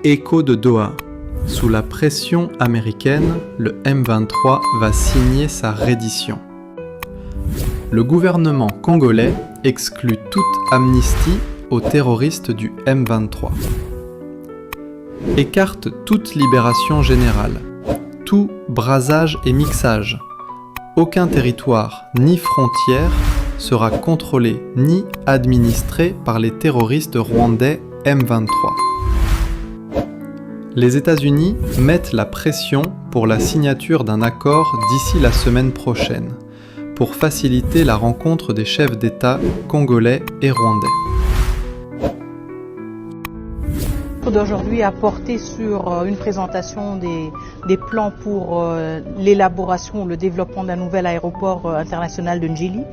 Écho de Doha. Sous la pression américaine, le M23 va signer sa reddition. Le gouvernement congolais exclut toute amnistie aux terroristes du M23. Écarte toute libération générale, tout brasage et mixage. Aucun territoire ni frontière sera contrôlé ni administré par les terroristes rwandais M23. Les États-Unis mettent la pression pour la signature d'un accord d'ici la semaine prochaine, pour faciliter la rencontre des chefs d'État congolais et rwandais. D'aujourd'hui a porté sur une présentation des plans pour l'élaboration, le développement d'un nouvel aéroport international de Njili,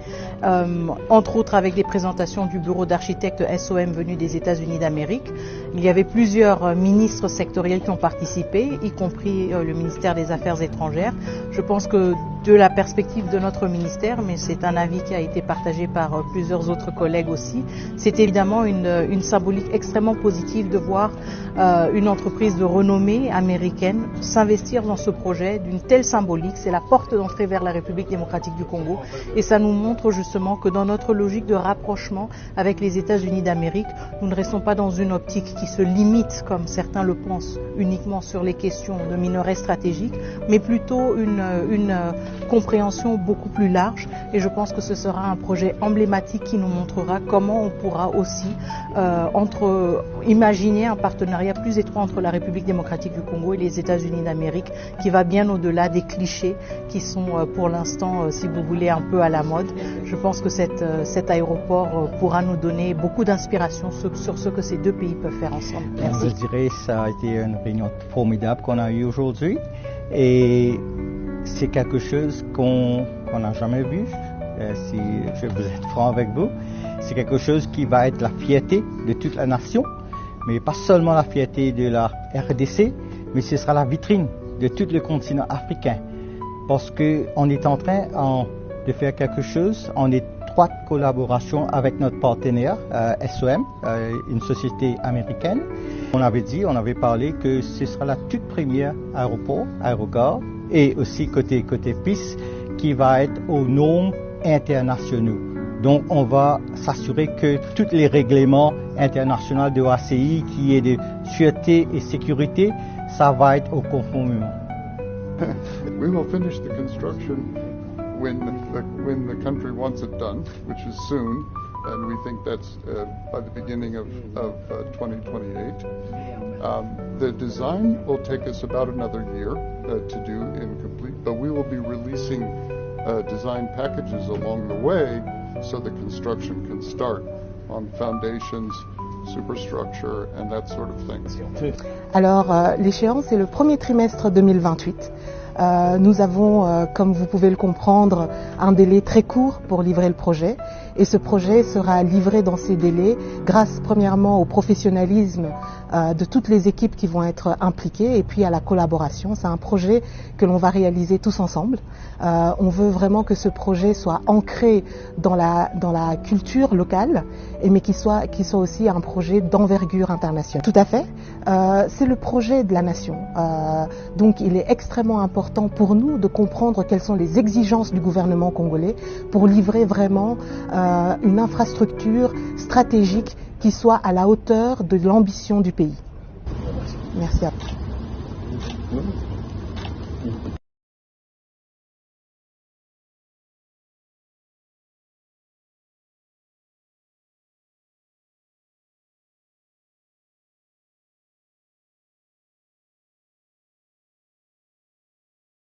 entre autres avec des présentations du bureau d'architectes SOM venu des États-Unis d'Amérique. Il y avait plusieurs ministres sectoriels qui ont participé, y compris le ministère des Affaires étrangères. Je pense que de la perspective de notre ministère, mais c'est un avis qui a été partagé par plusieurs autres collègues aussi, c'est évidemment une symbolique extrêmement positive de voir une entreprise de renommée américaine s'investir dans ce projet d'une telle symbolique. C'est la porte d'entrée vers la République démocratique du Congo et ça nous montre justement que dans notre logique de rapprochement avec les États-Unis d'Amérique, nous ne restons pas dans une optique qui se limite, comme certains le pensent, uniquement sur les questions de minerais stratégiques, mais plutôt une compréhension beaucoup plus large, et je pense que ce sera un projet emblématique qui nous montrera comment on pourra aussi imaginer un partenariat plus étroit entre la République démocratique du Congo et les États-Unis d'Amérique, qui va bien au-delà des clichés qui sont pour l'instant, si vous voulez, un peu à la mode. Je pense que cet aéroport pourra nous donner beaucoup d'inspiration sur ce que ces deux pays peuvent faire ensemble. Merci. Je dirais que ça a été une réunion formidable qu'on a eue aujourd'hui, et c'est quelque chose qu'on n'a jamais vu, si je veux être franc avec vous. C'est quelque chose qui va être la fierté de toute la nation, mais pas seulement la fierté de la RDC, mais ce sera la vitrine de tout le continent africain. Parce qu'on est en train de faire quelque chose en étroite collaboration avec notre partenaire SOM, une société américaine. On avait parlé que ce sera la toute première aérogare, et aussi côté piste, qui va être aux normes internationaux. Donc on va s'assurer que tous les règlements internationaux de l'OACI, qui est de sûreté et sécurité, ça va être au conformément. We will finish the construction when the country wants it done, which is soon, and we think that's by the beginning of 2028. The design will take us about another year to do incomplete, but we will be releasing design packages along the way so the construction can start on foundations, superstructure, and that sort of thing. Alors, l'échéance est le premier trimestre 2028. Nous avons, comme vous pouvez le comprendre, un délai très court pour livrer le projet, et ce projet sera livré dans ces délais grâce premièrement au professionnalisme de toutes les équipes qui vont être impliquées, et puis à la collaboration. C'est un projet que l'on va réaliser tous ensemble. On veut vraiment que ce projet soit ancré dans la culture locale, mais qu'il soit aussi un projet d'envergure internationale. Tout à fait. C'est le projet de la nation. Donc il est extrêmement important pour nous de comprendre quelles sont les exigences du gouvernement congolais pour livrer vraiment une infrastructure stratégique qui soit à la hauteur de l'ambition du pays. Merci à vous.